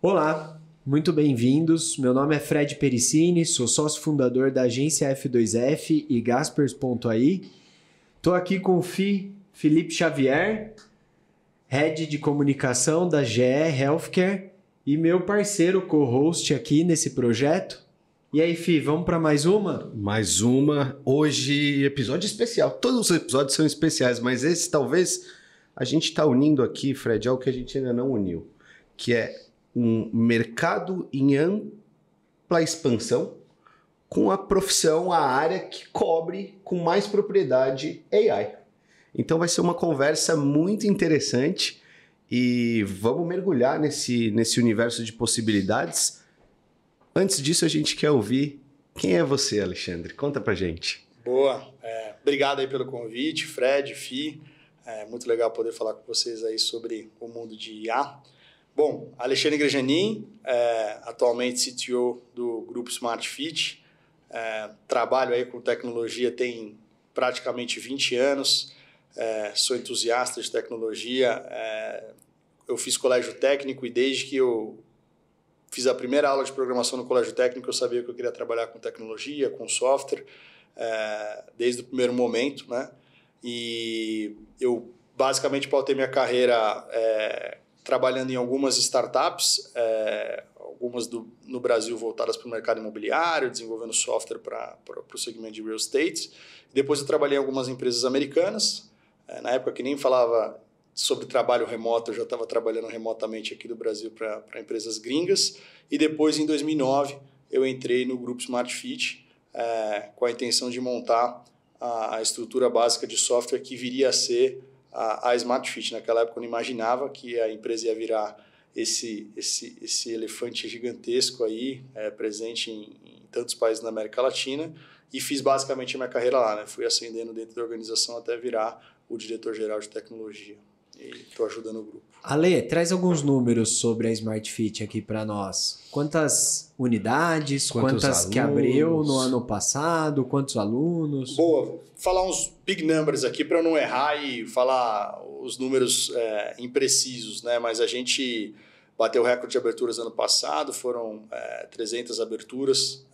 Olá, muito bem-vindos. Meu nome é Fred Pericini, sou sócio fundador da agência F2F e Gaspers.ai. Estou aqui com o Felipe Xavier, Head de Comunicação da GE Healthcare e meu parceiro co-host aqui nesse projeto. E aí, Fi, vamos para mais uma? Mais uma. Hoje, episódio especial. Todos os episódios são especiais, mas esse talvez a gente está unindo aqui, Fred, algo que a gente ainda não uniu, que é um mercado em ampla expansão com a profissão, a área que cobre com mais propriedade AI. Então vai ser uma conversa muito interessante e vamos mergulhar nesse universo de possibilidades. Antes disso, a gente quer ouvir quem é você, Alexandre. Conta pra gente. Boa. Obrigado aí pelo convite, Fred, Fi. É muito legal poder falar com vocês aí sobre o mundo de IA. Bom, Alexandre Grajanin, atualmente CTO do Grupo Smart Fit. Trabalho aí com tecnologia tem praticamente 20 anos. Sou entusiasta de tecnologia. Eu fiz colégio técnico e desde que eu fiz a primeira aula de programação no colégio técnico, eu sabia que eu queria trabalhar com tecnologia, com software, desde o primeiro momento, né? E eu basicamente pautei minha carreira trabalhando em algumas startups, algumas no Brasil voltadas para o mercado imobiliário, desenvolvendo software para o segmento de real estate. Depois eu trabalhei em algumas empresas americanas, na época que nem falava sobre trabalho remoto, eu já estava trabalhando remotamente aqui do Brasil para empresas gringas. E depois, em 2009, eu entrei no Grupo Smart Fit com a intenção de montar a estrutura básica de software que viria a ser a Smart Fit. Naquela época eu não imaginava que a empresa ia virar esse elefante gigantesco aí, presente em tantos países da América Latina, e fiz basicamente a minha carreira lá, né? Fui ascendendo dentro da organização até virar o diretor-geral de tecnologia. E estou ajudando o grupo. Ale, traz alguns números sobre a Smart Fit aqui para nós. Quantas unidades, quantas que abriu no ano passado, quantos alunos? Boa, vou falar uns big numbers aqui para eu não errar e falar os números imprecisos, né? Mas a gente bateu o recorde de aberturas ano passado, foram 300 aberturas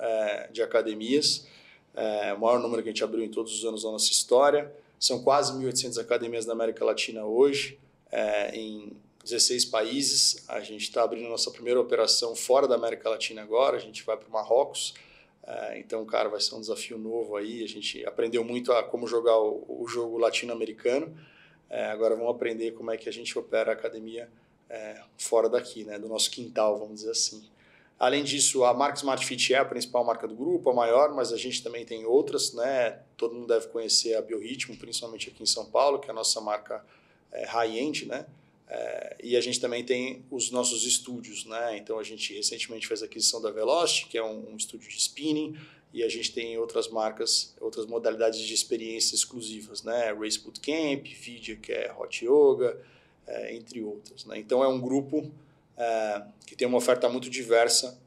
de academias, o maior número que a gente abriu em todos os anos da nossa história. São quase 1.800 academias na América Latina hoje, em 16 países. A gente está abrindo a nossa primeira operação fora da América Latina agora, a gente vai para o Marrocos. Então, cara, vai ser um desafio novo aí. A gente aprendeu muito a como jogar o jogo latino-americano. Agora vamos aprender como é que a gente opera a academia fora daqui, né, do nosso quintal, vamos dizer assim. Além disso, a marca Smart Fit é a principal marca do grupo, a maior, mas a gente também tem outras, né? Todo mundo deve conhecer a Biorritmo, principalmente aqui em São Paulo, que é a nossa marca high-end, né? E a gente também tem os nossos estúdios, né? Então a gente recentemente fez a aquisição da Velocity, que é um estúdio de spinning, e a gente tem outras marcas, outras modalidades de experiências exclusivas, né? Race Bootcamp, Vidya, que é Hot Yoga, entre outras, né? Então é um grupo que tem uma oferta muito diversa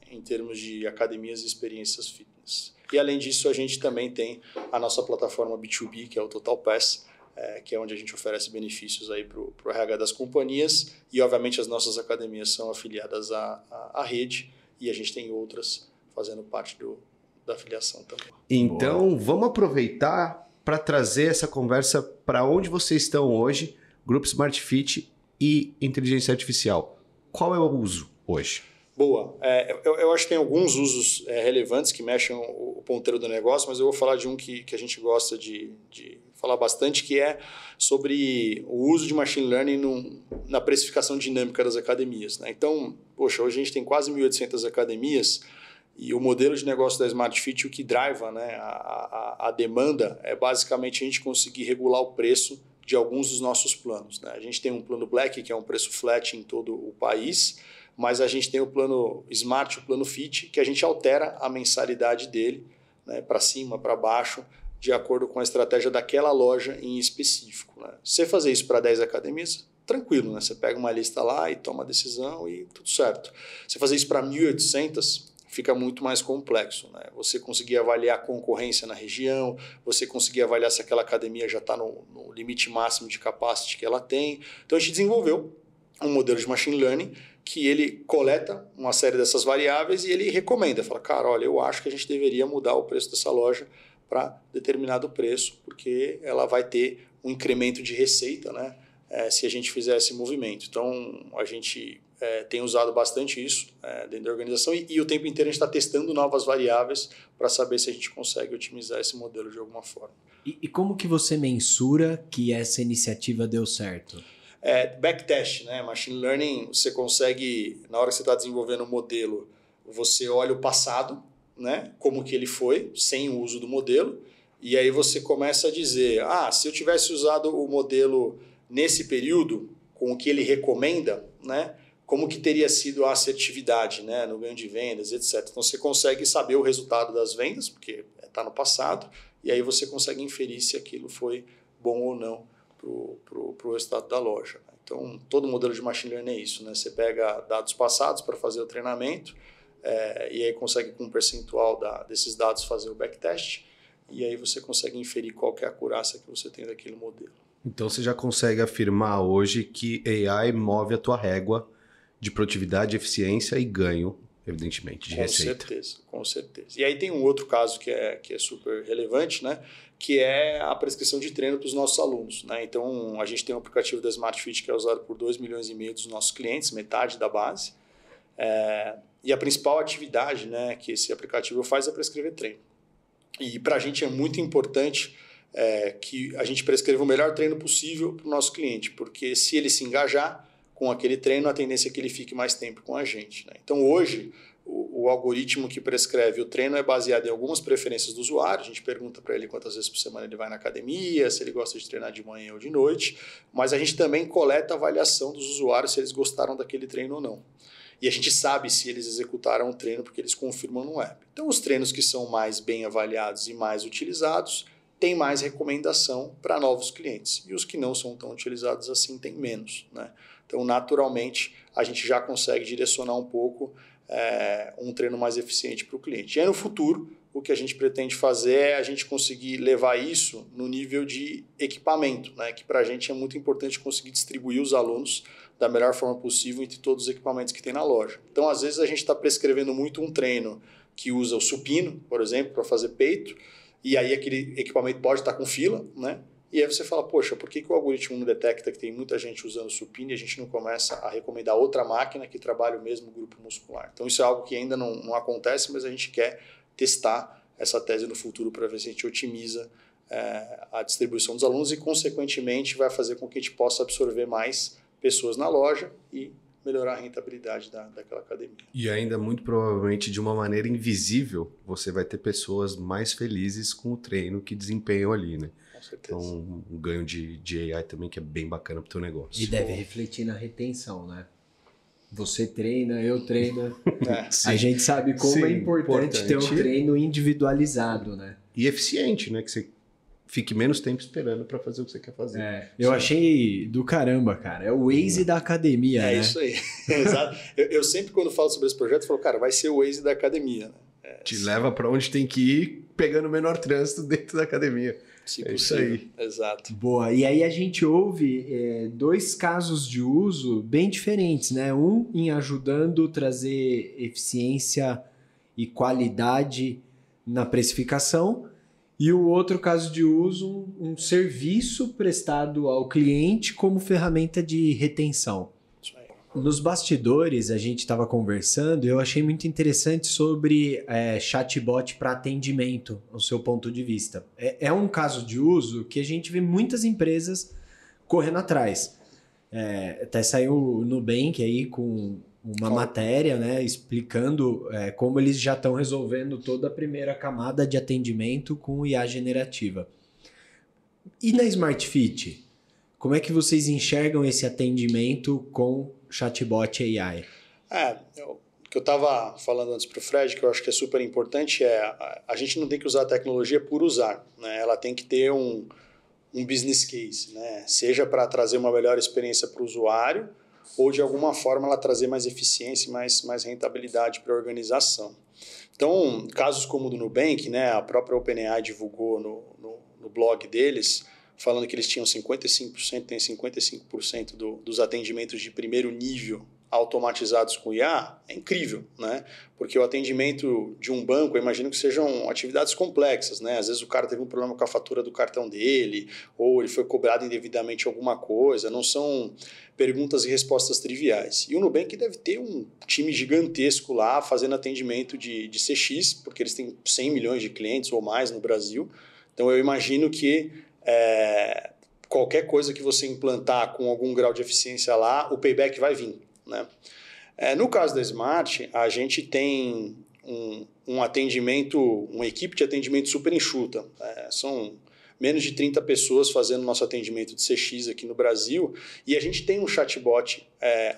em termos de academias e experiências fitness. E além disso, a gente também tem a nossa plataforma B2B, que é o Total Pass, que é onde a gente oferece benefícios aí para o RH das companhias, e obviamente as nossas academias são afiliadas à rede, e a gente tem outras fazendo parte da afiliação também. Então, Boa. Vamos aproveitar para trazer essa conversa para onde vocês estão hoje, Grupo Smart Fit e inteligência artificial. Qual é o uso hoje? Boa. Eu acho que tem alguns usos relevantes que mexem o ponteiro do negócio, mas eu vou falar de um que a gente gosta de falar bastante, que é sobre o uso de machine learning na precificação dinâmica das academias, né? Então, poxa, hoje a gente tem quase 1.800 academias e o modelo de negócio da Smart Fit, o que driva, né, a demanda é basicamente a gente conseguir regular o preço de alguns dos nossos planos, né? A gente tem um plano Black, que é um preço flat em todo o país, mas a gente tem o plano Smart, o plano Fit, que a gente altera a mensalidade dele, né, para cima, para baixo, de acordo com a estratégia daquela loja em específico, né? Se você fazer isso para 10 academias, tranquilo, né? Você pega uma lista lá e toma a decisão e tudo certo. Se fazer isso para 1.800, fica muito mais complexo, né? Você conseguir avaliar a concorrência na região, você conseguir avaliar se aquela academia já está no limite máximo de capacity que ela tem. Então a gente desenvolveu um modelo de machine learning que ele coleta uma série dessas variáveis e ele recomenda, fala, cara, olha, eu acho que a gente deveria mudar o preço dessa loja para determinado preço, porque ela vai ter um incremento de receita, né, se a gente fizer esse movimento. Então, a gente tem usado bastante isso dentro da organização e o tempo inteiro a gente está testando novas variáveis para saber se a gente consegue otimizar esse modelo de alguma forma. E como que você mensura que essa iniciativa deu certo? Backtest, né? Machine Learning, você consegue, na hora que você está desenvolvendo o modelo, você olha o passado, né? Como que ele foi, sem o uso do modelo, e aí você começa a dizer, se eu tivesse usado o modelo nesse período, com o que ele recomenda, né? Como que teria sido a assertividade, né? No ganho de vendas, etc. Então você consegue saber o resultado das vendas, porque está no passado, e aí você consegue inferir se aquilo foi bom ou não para o resultado da loja. Então, todo modelo de machine learning é isso, né? Você pega dados passados para fazer o treinamento e aí consegue, com um percentual desses dados, fazer o backtest e aí você consegue inferir qual que é a acurácia que você tem daquele modelo. Então, você já consegue afirmar hoje que AI move a tua régua de produtividade, eficiência e ganho, evidentemente, de receita. Com certeza. E aí tem um outro caso que é super relevante, né? Que é a prescrição de treino para os nossos alunos, né? Então, a gente tem um aplicativo da SmartFit que é usado por 2,5 milhões dos nossos clientes, metade da base. E a principal atividade, né, que esse aplicativo faz é prescrever treino. E para a gente é muito importante que a gente prescreva o melhor treino possível para o nosso cliente, porque se ele se engajar com aquele treino, a tendência é que ele fique mais tempo com a gente, né? Então, hoje, o algoritmo que prescreve o treino é baseado em algumas preferências do usuário. A gente pergunta para ele quantas vezes por semana ele vai na academia, se ele gosta de treinar de manhã ou de noite, mas a gente também coleta a avaliação dos usuários se eles gostaram daquele treino ou não. E a gente sabe se eles executaram o treino porque eles confirmam no app. Então, os treinos que são mais bem avaliados e mais utilizados têm mais recomendação para novos clientes. E os que não são tão utilizados assim têm menos, né? Então, naturalmente, a gente já consegue direcionar um pouco um treino mais eficiente para o cliente. E aí, no futuro, o que a gente pretende fazer é a gente conseguir levar isso no nível de equipamento, né? Que para a gente é muito importante conseguir distribuir os alunos da melhor forma possível entre todos os equipamentos que tem na loja. Então, às vezes, a gente está prescrevendo muito um treino que usa o supino, por exemplo, para fazer peito, e aí aquele equipamento pode estar com fila, né? E aí você fala, poxa, por que o algoritmo não detecta que tem muita gente usando supino e a gente não começa a recomendar outra máquina que trabalhe o mesmo grupo muscular? Então isso é algo que ainda não acontece, mas a gente quer testar essa tese no futuro para ver se a gente otimiza a distribuição dos alunos e, consequentemente, vai fazer com que a gente possa absorver mais pessoas na loja e melhorar a rentabilidade daquela academia. E ainda, muito provavelmente, de uma maneira invisível, você vai ter pessoas mais felizes com o treino que desempenham ali, né? Então, um ganho de AI também que é bem bacana para o teu negócio. E deve refletir na retenção, né? Você treina, eu treino. A gente sabe como é importante ter um treino individualizado, né? E eficiente, né? Que você fique menos tempo esperando para fazer o que você quer fazer. Eu achei do caramba, cara. É o Waze da academia, né? É isso aí. Exato. Eu sempre, quando falo sobre esse projeto, falo, cara, vai ser o Waze da academia, né? Te leva para onde tem que ir, pegando o menor trânsito dentro da academia. Isso aí. Exato. Boa. E aí a gente ouve 2 casos de uso bem diferentes, né? Um em ajudando a trazer eficiência e qualidade na precificação e o outro caso de uso, um serviço prestado ao cliente como ferramenta de retenção. Nos bastidores, a gente estava conversando e eu achei muito interessante sobre chatbot para atendimento, o seu ponto de vista. É um caso de uso que a gente vê muitas empresas correndo atrás. Até saiu o Nubank aí com uma matéria, né, explicando como eles já estão resolvendo toda a primeira camada de atendimento com IA generativa. E na SmartFit? Como é que vocês enxergam esse atendimento com chatbot AI? O que eu estava falando antes para o Fred, que eu acho que é super importante, a gente não tem que usar a tecnologia por usar, né? Ela tem que ter um business case, né? Seja para trazer uma melhor experiência para o usuário ou, de alguma forma, ela trazer mais eficiência e mais rentabilidade para a organização. Então, casos como o do Nubank, né? A própria OpenAI divulgou no blog deles, falando que eles tinham 55%, tem 55% dos atendimentos de primeiro nível automatizados com IA, é incrível, né? Porque o atendimento de um banco, eu imagino que sejam atividades complexas, né? Às vezes o cara teve um problema com a fatura do cartão dele, ou ele foi cobrado indevidamente alguma coisa, não são perguntas e respostas triviais. E o Nubank deve ter um time gigantesco lá fazendo atendimento de CX, porque eles têm 100 milhões de clientes ou mais no Brasil. Então eu imagino que qualquer coisa que você implantar com algum grau de eficiência lá, o payback vai vir, né? No caso da Smart, a gente tem um atendimento, uma equipe de atendimento super enxuta. São menos de 30 pessoas fazendo nosso atendimento de CX aqui no Brasil, e a gente tem um chatbot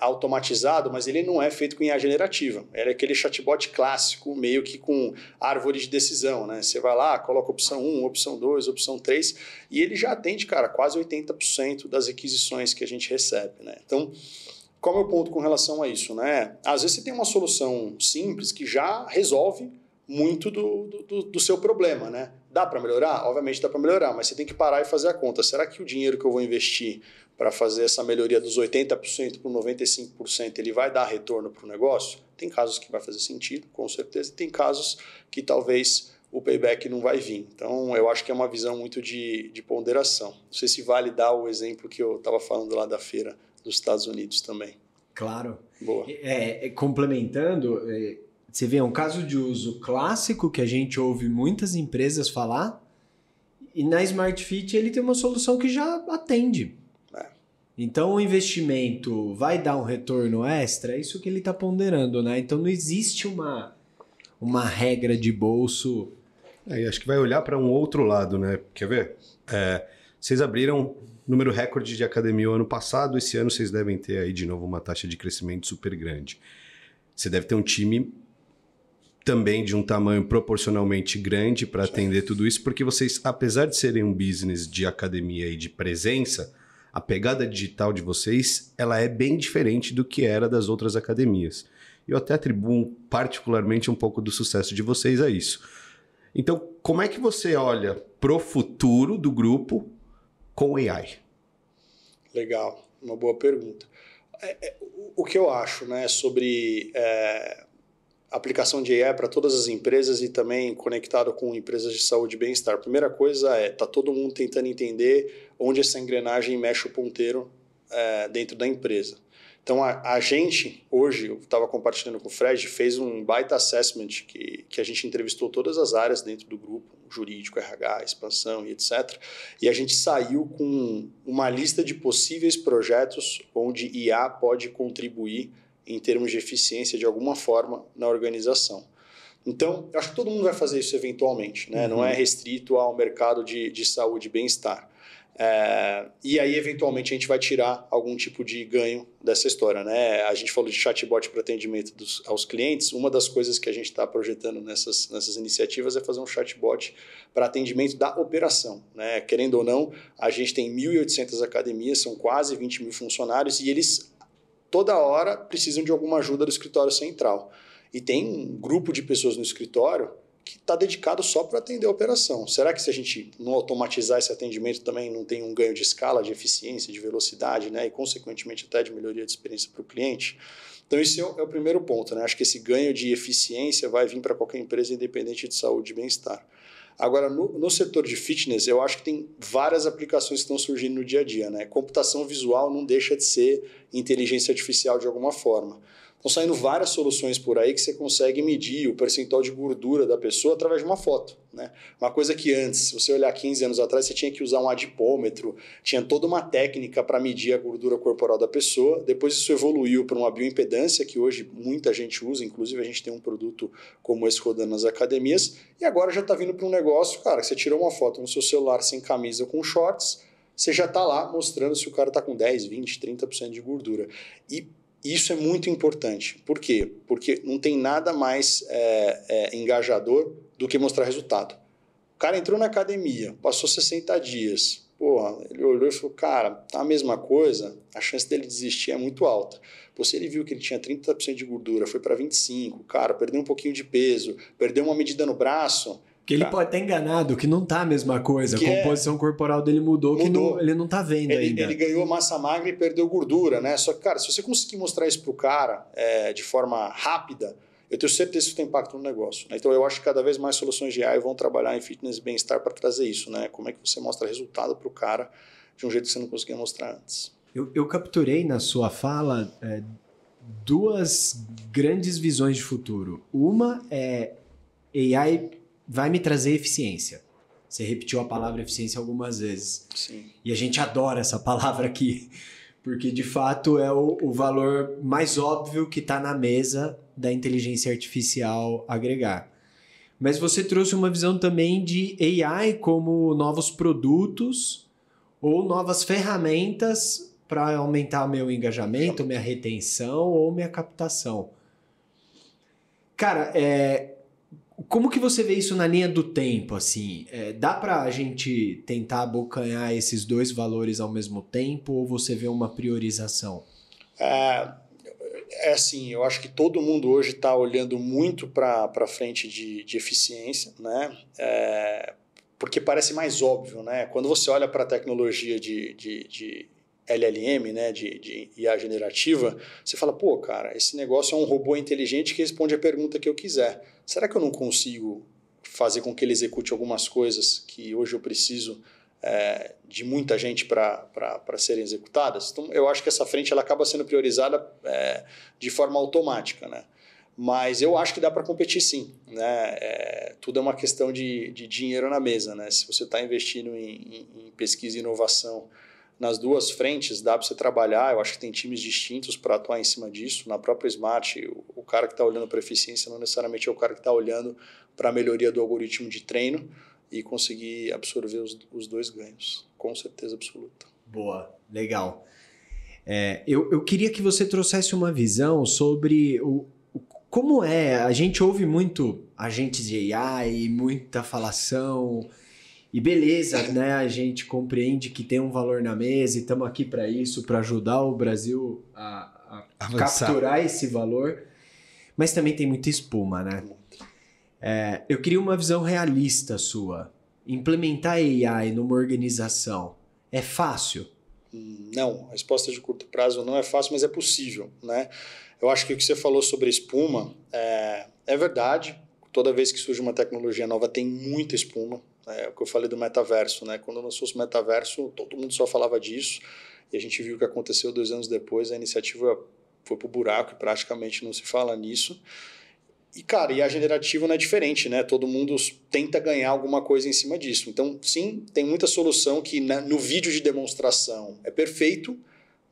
automatizado, mas ele não é feito com IA generativa. Ele é aquele chatbot clássico, meio que com árvore de decisão, né? Você vai lá, coloca opção 1, opção 2, opção 3, e ele já atende, cara, quase 80% das requisições que a gente recebe, né? Então, qual é o meu ponto com relação a isso, né? Às vezes você tem uma solução simples que já resolve muito do seu problema, né? Dá para melhorar? Obviamente dá para melhorar, mas você tem que parar e fazer a conta. Será que o dinheiro que eu vou investir para fazer essa melhoria dos 80% para 95%, ele vai dar retorno para o negócio? Tem casos que vai fazer sentido, com certeza, e tem casos que talvez o payback não vai vir. Então, eu acho que é uma visão muito de ponderação. Não sei se vale dar o exemplo que eu estava falando lá da feira dos Estados Unidos também. Claro. Boa. Complementando, você vê, é um caso de uso clássico que a gente ouve muitas empresas falar, e na Smart Fit ele tem uma solução que já atende. Então o investimento vai dar um retorno extra, é isso que ele está ponderando, né? Então não existe uma regra de bolso. Acho que vai olhar para um outro lado, né? Quer ver? Vocês abriram número recorde de academia o ano passado, esse ano vocês devem ter aí de novo uma taxa de crescimento super grande. Você deve ter um time também de um tamanho proporcionalmente grande para atender tudo isso, porque vocês, apesar de serem um business de academia e de presença, a pegada digital de vocês, ela é bem diferente do que era das outras academias. Eu até atribuo particularmente um pouco do sucesso de vocês a isso. Então, como é que você olha pro futuro do grupo com AI? Legal, uma boa pergunta. O que eu acho, né, sobre aplicação de AI para todas as empresas e também conectado com empresas de saúde e bem-estar. A primeira coisa tá todo mundo tentando entender onde essa engrenagem mexe o ponteiro dentro da empresa. Então, a gente, hoje, eu estava compartilhando com o Fred, fez um baita assessment que a gente entrevistou todas as áreas dentro do grupo, jurídico, RH, expansão e etc. E a gente saiu com uma lista de possíveis projetos onde IA pode contribuir em termos de eficiência de alguma forma na organização. Então, eu acho que todo mundo vai fazer isso eventualmente, né? Não é restrito ao mercado de saúde e bem-estar. E aí, eventualmente, a gente vai tirar algum tipo de ganho dessa história, né? A gente falou de chatbot para atendimento aos clientes. Uma das coisas que a gente está projetando nessas iniciativas é fazer um chatbot para atendimento da operação, né? Querendo ou não, a gente tem 1.800 academias, são quase 20 mil funcionários e eles toda hora precisam de alguma ajuda do escritório central. E tem um grupo de pessoas no escritório que está dedicado só para atender a operação. Será que se a gente não automatizar esse atendimento também não tem um ganho de escala, de eficiência, de velocidade, né? E consequentemente até de melhoria de experiência para o cliente? Então esse é o primeiro ponto, né? Acho que esse ganho de eficiência vai vir para qualquer empresa independente de saúde e bem-estar. Agora, no setor de fitness, eu acho que tem várias aplicações que estão surgindo no dia a dia, né? Computação visual não deixa de ser inteligência artificial de alguma forma. Estão saindo várias soluções por aí que você consegue medir o percentual de gordura da pessoa através de uma foto, né? Uma coisa que antes, se você olhar 15 anos atrás, você tinha que usar um adipômetro, tinha toda uma técnica para medir a gordura corporal da pessoa. Depois isso evoluiu para uma bioimpedância, que hoje muita gente usa, inclusive a gente tem um produto como esse rodando nas academias, e agora já está vindo para um negócio, cara, que você tirou uma foto no seu celular sem camisa com shorts, você já está lá mostrando se o cara está com 10, 20, 30% de gordura. E isso é muito importante. Por quê? Porque não tem nada mais engajador do que mostrar resultado. O cara entrou na academia, passou 60 dias. Porra, ele olhou e falou, cara, tá a mesma coisa, a chance dele desistir é muito alta. Pô, se ele viu que ele tinha 30% de gordura, foi para 25%, cara, perdeu um pouquinho de peso, perdeu uma medida no braço, Porque ele pode estar enganado, que não tá a mesma coisa. A composição corporal dele mudou. Que ele não tá vendo ainda. Ele ganhou massa magra e perdeu gordura, né? Só que, cara, se você conseguir mostrar isso pro cara de forma rápida, eu tenho certeza que isso tem impacto no negócio. Né? Então, eu acho que cada vez mais soluções de AI vão trabalhar em fitness e bem-estar para trazer isso, né? Como é que você mostra resultado pro cara de um jeito que você não conseguia mostrar antes. Eu capturei na sua fala duas grandes visões de futuro. Uma é AI vai me trazer eficiência. Você repetiu a palavra eficiência algumas vezes. Sim. E a gente adora essa palavra aqui, porque de fato é o valor mais óbvio que está na mesa da inteligência artificial agregar. Mas você trouxe uma visão também de AI como novos produtos ou novas ferramentas para aumentar o meu engajamento, minha retenção ou minha captação. Cara, como que você vê isso na linha do tempo? Assim? Dá para a gente tentar abocanhar esses dois valores ao mesmo tempo ou você vê uma priorização? Assim, eu acho que todo mundo hoje está olhando muito para frente de eficiência, né? Porque parece mais óbvio, né? Quando você olha para a tecnologia de LLM, né, de IA generativa, você fala, pô, cara, esse negócio é um robô inteligente que responde a pergunta que eu quiser. Será que eu não consigo fazer com que ele execute algumas coisas que hoje eu preciso de muita gente para serem executadas? Então, eu acho que essa frente ela acaba sendo priorizada de forma automática, né? Mas eu acho que dá para competir sim, né? Tudo é uma questão de dinheiro na mesa, né? Se você está investindo em pesquisa e inovação nas duas frentes, dá para você trabalhar. Eu acho que tem times distintos para atuar em cima disso. Na própria Smart, o cara que está olhando para eficiência não necessariamente é o cara que está olhando para a melhoria do algoritmo de treino e conseguir absorver os dois ganhos, com certeza absoluta. Boa, legal. Eu queria que você trouxesse uma visão sobre como a gente ouve muito agentes de AI, muita falação, e beleza, né? A gente compreende que tem um valor na mesa e estamos aqui para isso, para ajudar o Brasil a capturar esse valor, mas também tem muita espuma, né? Eu queria uma visão realista sua. Implementar AI numa organização é fácil? Não, a resposta de curto prazo não é fácil, mas é possível, né? Eu acho que o que você falou sobre espuma é verdade. Toda vez que surge uma tecnologia nova tem muita espuma. É o que eu falei do metaverso, né? Quando lançou o metaverso, todo mundo só falava disso e a gente viu o que aconteceu 2 anos depois, a iniciativa foi pro buraco e praticamente não se fala nisso. E, cara, e a generativa não é diferente, né? Todo mundo tenta ganhar alguma coisa em cima disso. Então, sim, tem muita solução que no vídeo de demonstração é perfeito,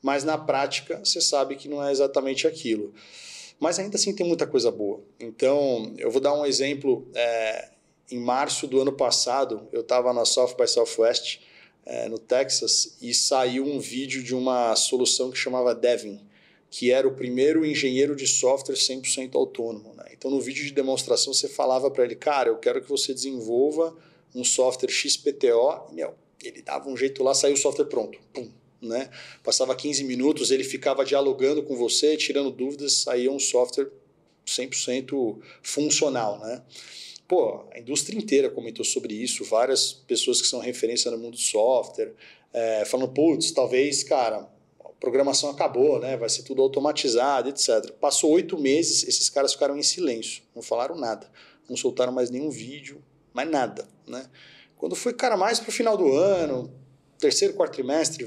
mas na prática você sabe que não é exatamente aquilo. Mas ainda assim tem muita coisa boa. Então, eu vou dar um exemplo. Em março do ano passado, eu estava na South by Southwest, no Texas, e saiu um vídeo de uma solução que chamava Devin, que era o primeiro engenheiro de software 100% autônomo, né? Então, no vídeo de demonstração, você falava para ele, cara, eu quero que você desenvolva um software XPTO, e, ele dava um jeito lá, saiu o software pronto, pum, né? Passava 15 minutos, ele ficava dialogando com você, tirando dúvidas, saía um software 100% funcional, né? Pô, a indústria inteira comentou sobre isso, várias pessoas que são referência no mundo do software, falando, putz, talvez, cara, a programação acabou, né? Vai ser tudo automatizado, etc. Passou 8 meses, esses caras ficaram em silêncio, não falaram nada, não soltaram mais nenhum vídeo, mais nada, né? Quando foi, cara, mais pro final do ano, terceiro, quarto trimestre,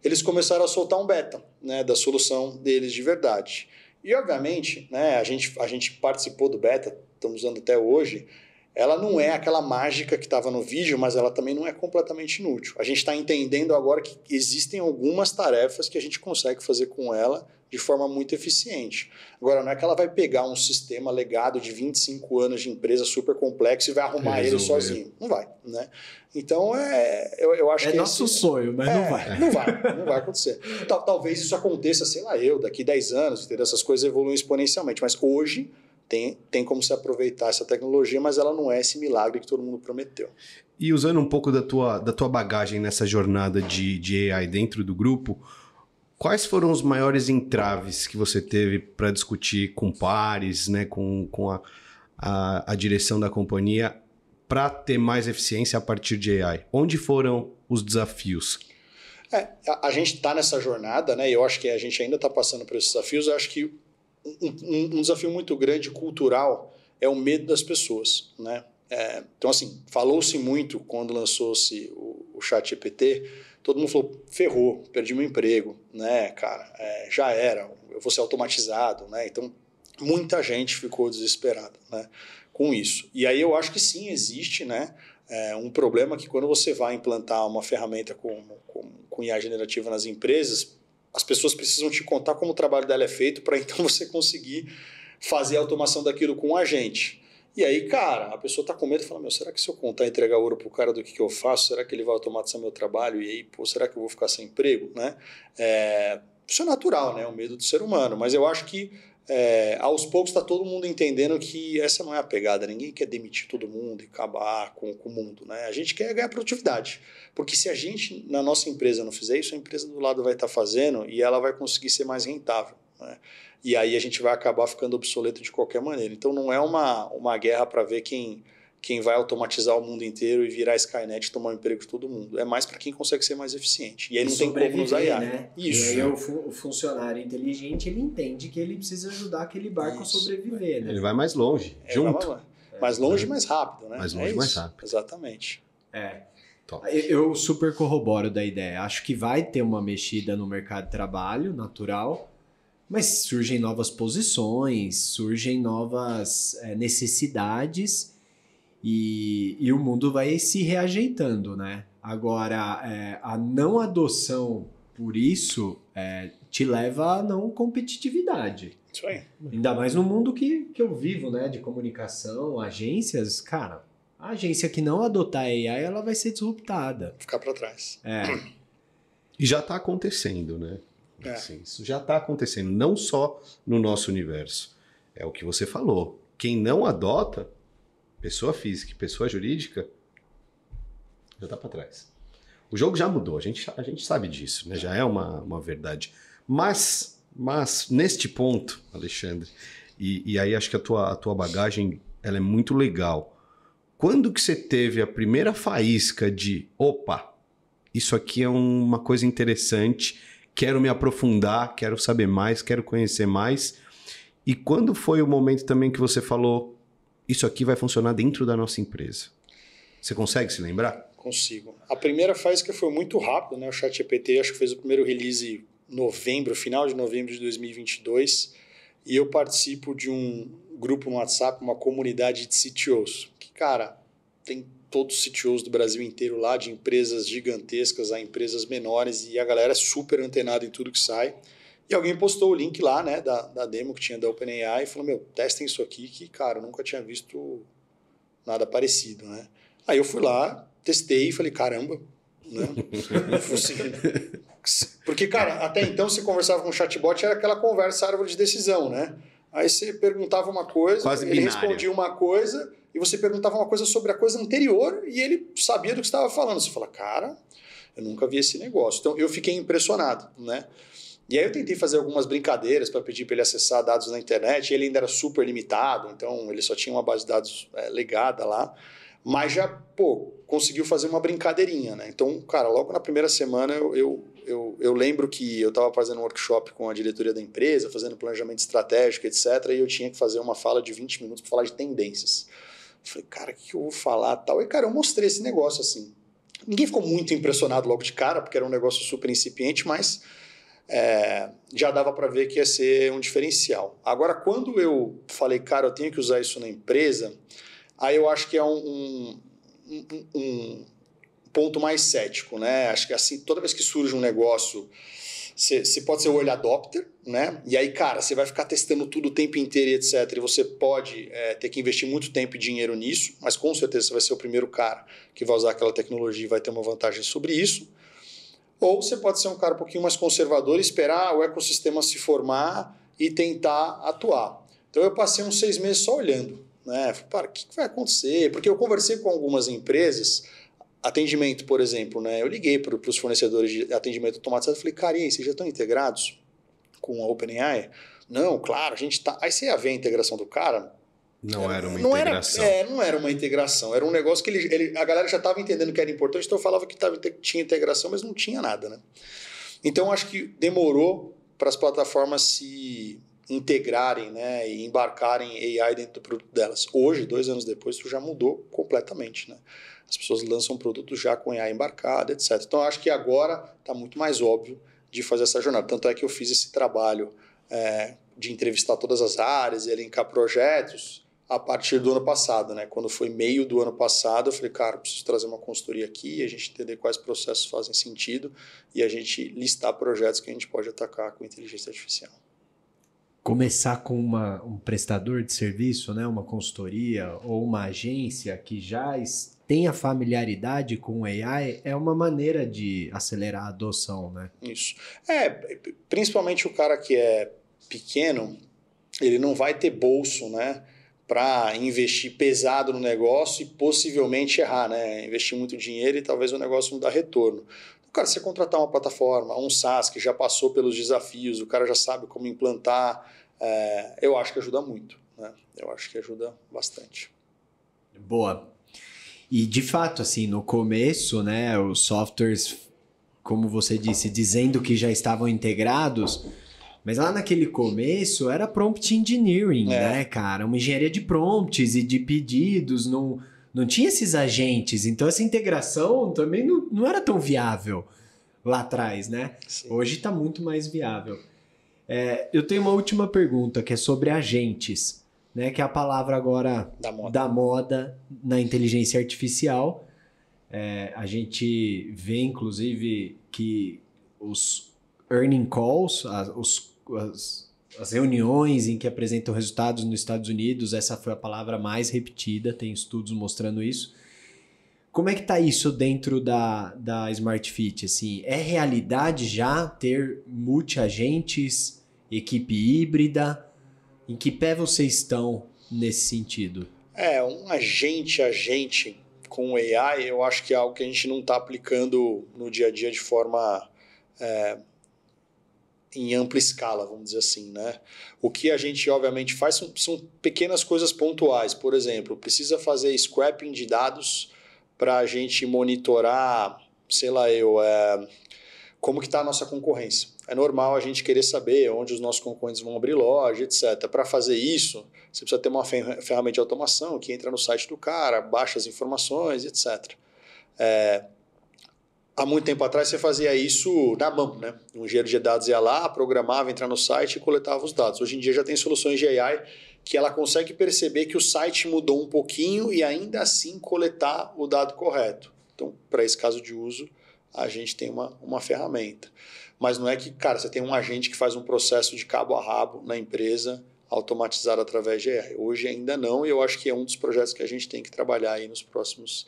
eles começaram a soltar um beta, né, da solução deles de verdade. E, obviamente, né, a gente participou do beta, estamos usando até hoje, ela não é aquela mágica que estava no vídeo, mas ela também não é completamente inútil. A gente está entendendo agora que existem algumas tarefas que a gente consegue fazer com ela de forma muito eficiente. Agora, não é que ela vai pegar um sistema legado de 25 anos de empresa super complexo e vai arrumar ele sozinho. Não vai, né? Então, eu acho que... É nosso sonho, mas não vai. Não vai acontecer. Talvez isso aconteça, sei lá, daqui 10 anos, entendeu? Essas coisas evoluem exponencialmente, mas hoje tem como se aproveitar essa tecnologia, mas ela não é esse milagre que todo mundo prometeu. E usando um pouco da tua bagagem nessa jornada de AI dentro do grupo, quais foram os maiores entraves que você teve para discutir com pares, né, com a direção da companhia, para ter mais eficiência a partir de AI? Onde foram os desafios? A gente está nessa jornada, né? E eu acho que a gente ainda está passando por esses desafios. Eu acho que um desafio muito grande cultural é o medo das pessoas, né? Então, assim, falou-se muito quando lançou-se o ChatGPT, todo mundo falou, ferrou, perdi meu emprego, né, cara, já era, eu vou ser automatizado, né? Então, muita gente ficou desesperada, né, com isso. E aí eu acho que sim, existe, né, um problema que quando você vai implantar uma ferramenta com IA generativa nas empresas, as pessoas precisam te contar como o trabalho dela é feito para então você conseguir fazer a automação daquilo com um agente. E aí, cara, a pessoa tá com medo e fala, será que se eu contar e entregar ouro pro cara do que eu faço, será que ele vai automatizar meu trabalho? E aí, será que eu vou ficar sem emprego? Né? Isso é natural, né? O medo do ser humano. Mas eu acho que aos poucos está todo mundo entendendo que essa não é a pegada. Ninguém quer demitir todo mundo e acabar com o mundo, né? A gente quer ganhar produtividade. Porque se a gente, na nossa empresa, não fizer isso, a empresa do lado vai estar fazendo e ela vai conseguir ser mais rentável, né? E aí a gente vai acabar ficando obsoleto de qualquer maneira. Então não é uma guerra para ver quem vai automatizar o mundo inteiro e virar Skynet e tomar o emprego de todo mundo. É mais para quem consegue ser mais eficiente. E aí não tem como usar IA. Né? Isso. E aí o funcionário inteligente, ele entende que ele precisa ajudar aquele barco a sobreviver. Né? Ele vai mais longe, junto. Mais longe e mais rápido, né? Mais longe e mais rápido. Exatamente. Top. Eu super corroboro da ideia. Acho que vai ter uma mexida no mercado de trabalho, natural, mas surgem novas posições, surgem novas necessidades e o mundo vai se reajeitando, né? Agora, a não adoção por isso te leva a não competitividade. Isso aí. Ainda mais no mundo que eu vivo, né? De comunicação, agências, cara, a agência que não adotar AI, ela vai ser disruptada. Ficar para trás. E já está acontecendo, né? Assim, isso já está acontecendo, não só no nosso universo. É o que você falou. Quem não adota, pessoa física e pessoa jurídica, já está para trás. O jogo já mudou, a gente sabe disso, né? Já é uma verdade. Mas neste ponto, Alexandre, e aí acho que a tua bagagem ela é muito legal. Quando que você teve a primeira faísca de, opa, isso aqui é uma coisa interessante, quero me aprofundar, quero saber mais, quero conhecer mais. E quando foi o momento também que você falou, isso aqui vai funcionar dentro da nossa empresa? Você consegue se lembrar? Consigo. A primeira faísca foi muito rápido, né? O ChatGPT acho que fez o primeiro release em final de novembro de 2022, e eu participo de um grupo no WhatsApp, uma comunidade de CTOs, que, cara, tem todos os CTOs do Brasil inteiro lá, de empresas gigantescas a empresas menores, e a galera é super antenada em tudo que sai. E alguém postou o link lá, né, da demo que tinha da OpenAI e falou, testem isso aqui, que, cara, eu nunca tinha visto nada parecido, né? Aí eu fui lá, testei e falei, caramba, né? Porque, cara, até então você conversava com o chatbot, era aquela conversa árvore de decisão, né? Aí você perguntava uma coisa, quase ele binário. respondia uma coisa, e você perguntava uma coisa sobre a coisa anterior, e ele sabia do que você estava falando. Você fala, cara, eu nunca vi esse negócio. Então, eu fiquei impressionado, né? E aí eu tentei fazer algumas brincadeiras para pedir para ele acessar dados na internet, e ele ainda era super limitado, então ele só tinha uma base de dados legada lá, mas já, conseguiu fazer uma brincadeirinha, né? Então, cara, logo na primeira semana eu lembro que eu estava fazendo um workshop com a diretoria da empresa, fazendo planejamento estratégico, etc., e eu tinha que fazer uma fala de 20 minutos para falar de tendências. Eu falei, cara, o que eu vou falar tal? E, cara, eu mostrei esse negócio assim. Ninguém ficou muito impressionado logo de cara, porque era um negócio super incipiente, mas já dava para ver que ia ser um diferencial. Agora, quando eu falei, cara, eu tenho que usar isso na empresa, aí eu acho que é um ponto mais cético, né? Acho que assim, toda vez que surge um negócio, você pode ser o early adopter, né? E aí, cara, você vai ficar testando tudo o tempo inteiro e etc. E você pode ter que investir muito tempo e dinheiro nisso, mas com certeza você vai ser o primeiro cara que vai usar aquela tecnologia e vai ter uma vantagem sobre isso. Ou você pode ser um cara um pouquinho mais conservador e esperar o ecossistema se formar e tentar atuar. Então eu passei uns 6 meses só olhando, né? Falei, o que vai acontecer? Porque eu conversei com algumas empresas, atendimento, por exemplo, né? Eu liguei para os fornecedores de atendimento automatizado e falei, cara, e aí, vocês já estão integrados com a OpenAI? Não, claro, a gente está. Aí você ia ver a integração do cara, Não era uma integração. Não era uma integração. Era um negócio que a galera já estava entendendo que era importante, então eu falava que tinha integração, mas não tinha nada, né? Então, acho que demorou para as plataformas se integrarem, né, e embarcarem AI dentro do produto delas. Hoje, 2 anos depois, isso já mudou completamente, né? As pessoas lançam produtos já com AI embarcado, etc. Então, acho que agora está muito mais óbvio de fazer essa jornada. Tanto é que eu fiz esse trabalho de entrevistar todas as áreas e elencar projetos a partir do ano passado, né? Quando foi meio do ano passado, eu falei, cara, eu preciso trazer uma consultoria aqui, a gente entender quais processos fazem sentido e a gente listar projetos que a gente pode atacar com inteligência artificial. Começar com um prestador de serviço, né? Uma consultoria ou uma agência que já tenha familiaridade com o AI é uma maneira de acelerar a adoção, né? Isso. Principalmente o cara que é pequeno, ele não vai ter bolso, né, para investir pesado no negócio e possivelmente errar, né? Investir muito dinheiro e talvez o negócio não dá retorno. Cara, você contratar uma plataforma, um SaaS que já passou pelos desafios, o cara já sabe como implantar, eu acho que ajuda muito, né? Eu acho que ajuda bastante. Boa. E de fato, assim, no começo, né, os softwares, como você disse, dizendo que já estavam integrados, mas lá naquele começo era prompt engineering, né, cara? Uma engenharia de prompts e de pedidos, não tinha esses agentes. Então essa integração também não era tão viável lá atrás, né? Sim. Hoje está muito mais viável. Eu tenho uma última pergunta, que é sobre agentes, né? Que é a palavra agora da moda na inteligência artificial. A gente vê, inclusive, que os earning calls, as reuniões em que apresentam resultados nos Estados Unidos, essa foi a palavra mais repetida, tem estudos mostrando isso. Como é que está isso dentro da Smart Fit? Assim, é realidade já ter multi-agentes, equipe híbrida? Em que pé vocês estão nesse sentido? Um agente com AI, eu acho que é algo que a gente não está aplicando no dia a dia de forma em ampla escala, vamos dizer assim, né? O que a gente obviamente faz são pequenas coisas pontuais. Por exemplo, precisa fazer scrapping de dados para a gente monitorar, sei lá como que está a nossa concorrência. É normal a gente querer saber onde os nossos concorrentes vão abrir loja, etc. Para fazer isso, você precisa ter uma ferramenta de automação que entra no site do cara, baixa as informações, etc. Há muito tempo atrás você fazia isso na mão, né? Um engenheiro de dados ia lá, programava, entrava no site e coletava os dados. Hoje em dia já tem soluções de AI que ela consegue perceber que o site mudou um pouquinho e ainda assim coletar o dado correto. Então, para esse caso de uso, a gente tem uma ferramenta. Mas não é que, cara, você tem um agente que faz um processo de cabo a rabo na empresa automatizado através de AI. Hoje ainda não, e eu acho que é um dos projetos que a gente tem que trabalhar aí nos próximos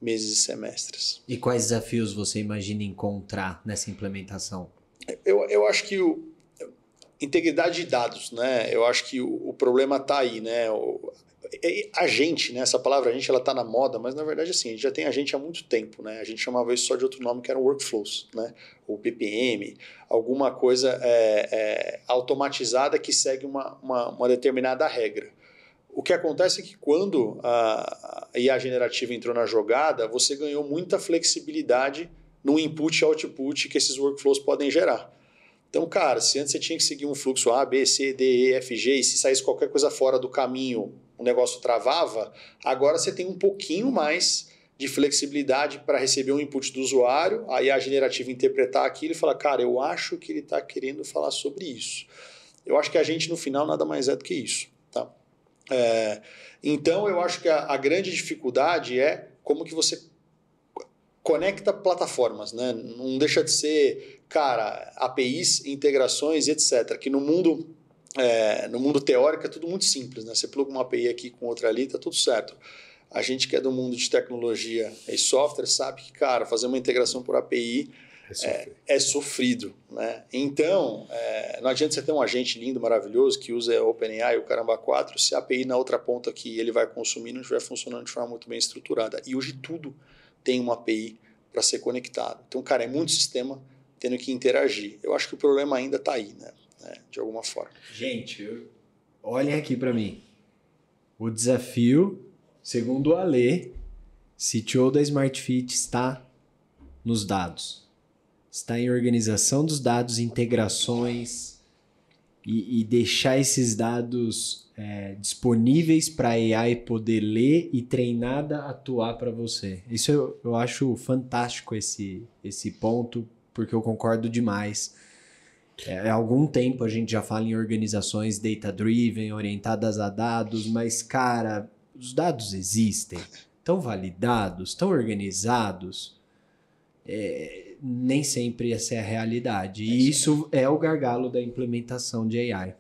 meses e semestres. E quais desafios você imagina encontrar nessa implementação? Eu acho que integridade de dados, né? Eu acho que o problema está aí, né? Agente, né? Essa palavra agente, ela está na moda, mas na verdade assim, a gente já tem agente há muito tempo, né? A gente chamava isso só de outro nome que era workflows, né? Ou PPM, alguma coisa automatizada que segue uma determinada regra. O que acontece é que quando a IA generativa entrou na jogada, você ganhou muita flexibilidade no input e output que esses workflows podem gerar. Então, cara, se antes você tinha que seguir um fluxo A, B, C, D, E, F, G, e se saísse qualquer coisa fora do caminho, o negócio travava, agora você tem um pouquinho mais de flexibilidade para receber um input do usuário, a IA generativa interpretar aquilo e falar, cara, eu acho que ele está querendo falar sobre isso. Eu acho que a gente, no final, nada mais é do que isso. Tá? Então, eu acho que a grande dificuldade é como que você conecta plataformas, né? Não deixa de ser, cara, APIs, integrações, etc. Que no mundo teórico é tudo muito simples, né? Você pluga uma API aqui com outra ali, tá tudo certo. A gente que é do mundo de tecnologia e software sabe que, cara, fazer uma integração por API é sofrido, né? Então, não adianta você ter um agente lindo, maravilhoso, que usa OpenAI, o Caramba 4, se a API na outra ponta que ele vai consumir não estiver funcionando de forma muito bem estruturada. E hoje tudo tem uma API para ser conectado. Então, cara, é muito sistema tendo que interagir. Eu acho que o problema ainda está aí, né? De alguma forma. Gente, olhem aqui para mim. O desafio, segundo o Alê, CTO da SmartFit está nos dados. Está em organização dos dados, integrações e deixar esses dados disponíveis para a AI poder ler e treinada a atuar para você. Isso eu acho fantástico esse ponto, porque eu concordo demais. Há algum tempo a gente já fala em organizações data-driven, orientadas a dados, mas, cara, os dados existem, estão validados, estão organizados. Nem sempre essa é a realidade. E isso é o gargalo da implementação de AI.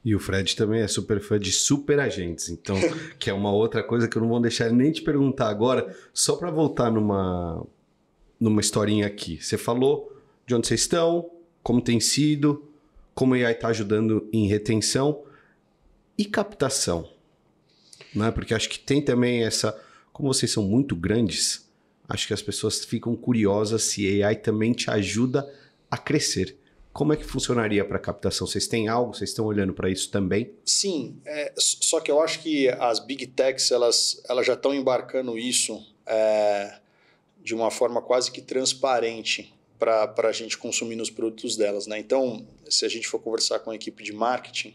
E o Fred também é super fã de superagentes, então, que é uma outra coisa que eu não vou deixar nem te perguntar agora, só para voltar numa historinha aqui. Você falou de onde vocês estão, como tem sido, como a AI está ajudando em retenção e captação, né? Porque acho que tem também essa... Como vocês são muito grandes, acho que as pessoas ficam curiosas se a AI também te ajuda a crescer. Como é que funcionaria para captação? Vocês têm algo? Vocês estão olhando para isso também? Sim, só que eu acho que as Big Techs elas já estão embarcando isso de uma forma quase que transparente para a gente consumir nos produtos delas, né? Então, se a gente for conversar com a equipe de marketing,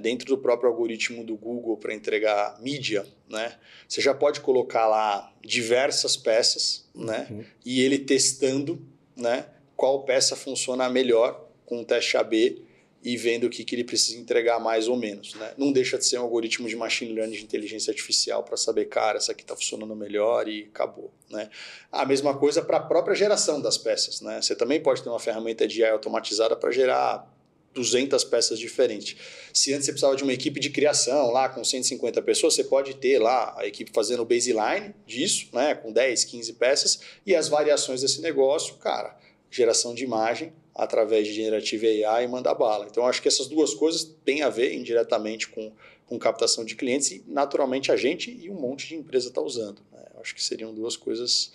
dentro do próprio algoritmo do Google para entregar mídia, né? Você já pode colocar lá diversas peças, né? E ele testando, né? Qual peça funciona melhor com o teste AB e vendo o que ele precisa entregar mais ou menos, né? Não deixa de ser um algoritmo de machine learning, de inteligência artificial, para saber, cara, essa aqui está funcionando melhor e acabou, né? A mesma coisa para a própria geração das peças, né? Você também pode ter uma ferramenta de AI automatizada para gerar 200 peças diferentes. Se antes você precisava de uma equipe de criação lá com 150 pessoas, você pode ter lá a equipe fazendo o baseline disso, né? Com 10, 15 peças e as variações desse negócio, cara, geração de imagem através de Generative AI e manda bala. Então, acho que essas duas coisas têm a ver indiretamente com captação de clientes e, naturalmente, a gente e um monte de empresa está usando, né? Acho que seriam duas coisas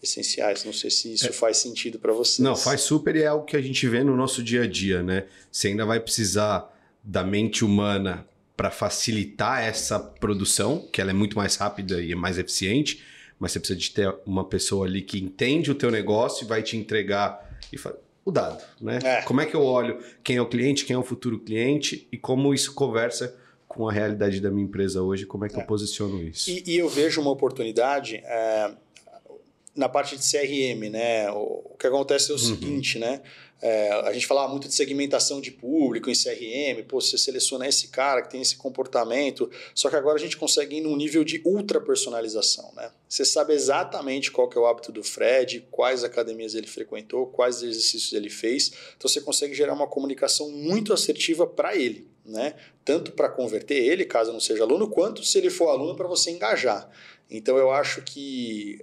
essenciais. Não sei se isso faz sentido para vocês. Não, faz super e é algo que a gente vê no nosso dia a dia, né? Você ainda vai precisar da mente humana para facilitar essa produção, que ela é muito mais rápida e é mais eficiente, mas você precisa de ter uma pessoa ali que entende o teu negócio e vai te entregar o dado, né? Como é que eu olho quem é o cliente, quem é o futuro cliente e como isso conversa com a realidade da minha empresa hoje, como é que eu posiciono isso? E eu vejo uma oportunidade na parte de CRM, né? O que acontece é o seguinte, né? A gente falava muito de segmentação de público em CRM, pô, você seleciona esse cara que tem esse comportamento, só que agora a gente consegue ir num nível de ultra personalização, né? Você sabe exatamente qual que é o hábito do Fred, quais academias ele frequentou, quais exercícios ele fez, então você consegue gerar uma comunicação muito assertiva para ele, né? Tanto para converter ele, caso não seja aluno, quanto se ele for aluno para você engajar. Então eu acho que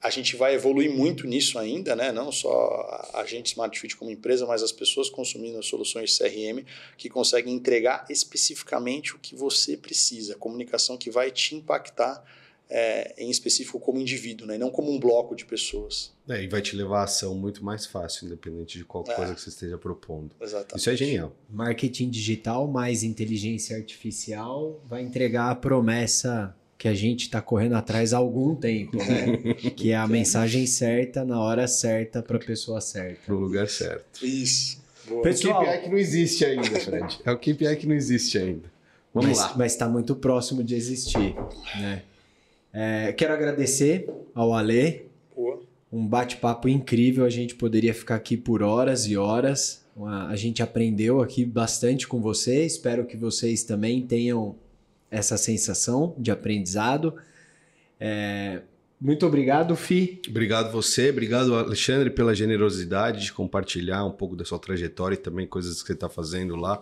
a gente vai evoluir muito nisso ainda, né? Não só a gente SmartFit como empresa, mas as pessoas consumindo soluções CRM que conseguem entregar especificamente o que você precisa, a comunicação que vai te impactar em específico como indivíduo, né? E não como um bloco de pessoas. E vai te levar a ação muito mais fácil, independente de qual coisa que você esteja propondo. Exatamente. Isso é genial. Marketing digital mais inteligência artificial vai entregar a promessa que a gente está correndo atrás há algum tempo, né? Que é a mensagem certa, na hora certa, para a pessoa certa. Para o lugar certo. Isso. Boa. Pessoal, o KPI que não existe ainda, Fred. É o KPI que não existe ainda. Vamos lá. Mas está muito próximo de existir, né? Quero agradecer ao Alê. Boa. Um bate-papo incrível. A gente poderia ficar aqui por horas e horas. A gente aprendeu aqui bastante com você. Espero que vocês também tenham essa sensação de aprendizado. Muito obrigado, Fi. Obrigado você, obrigado Alexandre pela generosidade de compartilhar um pouco da sua trajetória e também coisas que você está fazendo lá.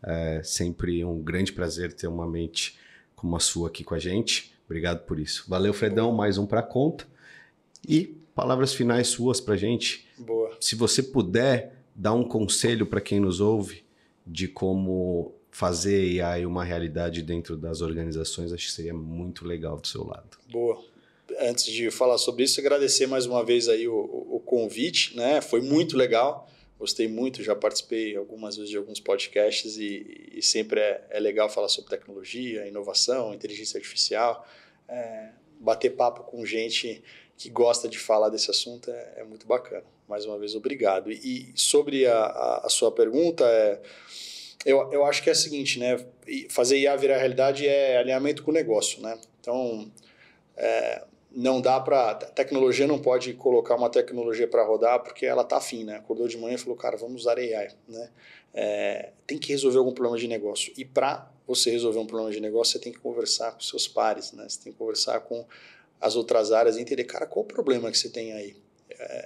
É sempre um grande prazer ter uma mente como a sua aqui com a gente. Obrigado por isso. Valeu, Fredão, mais um para conta. E palavras finais suas para a gente. Boa. Se você puder dar um conselho para quem nos ouve de como fazer AI uma realidade dentro das organizações, acho que seria muito legal do seu lado. Boa. Antes de falar sobre isso, agradecer mais uma vez aí o convite, né? Foi muito legal Gostei muito, já participei algumas vezes de alguns podcasts e sempre é legal falar sobre tecnologia, inovação, inteligência artificial. Bater papo com gente que gosta de falar desse assunto é muito bacana. Mais uma vez, obrigado. E sobre a sua pergunta, eu acho que é o seguinte, né? Fazer IA virar realidade é alinhamento com o negócio, né? Então, não dá para... A tecnologia não pode colocar uma tecnologia para rodar porque ela está afim, né? Acordou de manhã e falou, cara, vamos usar AI, né? Tem que resolver algum problema de negócio. E para você resolver um problema de negócio, você tem que conversar com seus pares, né? Você tem que conversar com as outras áreas e entender, cara, qual o problema que você tem aí?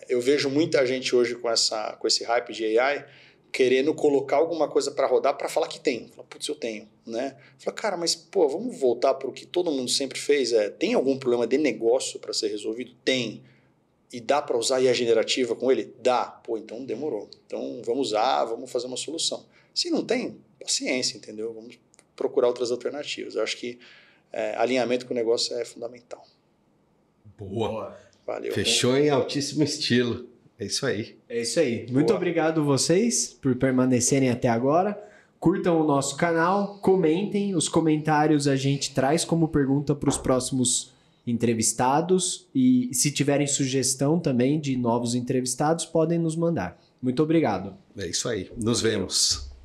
Eu vejo muita gente hoje com esse hype de AI querendo colocar alguma coisa para rodar para falar que tem. Fala, putz, eu tenho, né? Fala, cara, mas pô, vamos voltar para o que todo mundo sempre fez. Tem algum problema de negócio para ser resolvido? Tem. E dá para usar IA generativa com ele? Dá. Pô, então demorou. Então vamos usar, vamos fazer uma solução. Se não tem, paciência, entendeu? Vamos procurar outras alternativas. Eu acho que alinhamento com o negócio é fundamental. Boa. Valeu. Fechou em altíssimo estilo. É isso aí. É isso aí. Muito obrigado vocês por permanecerem até agora. Curtam o nosso canal, comentem. Os comentários a gente traz como pergunta para os próximos entrevistados. E se tiverem sugestão também de novos entrevistados, podem nos mandar. Muito obrigado. É isso aí. Nos vemos.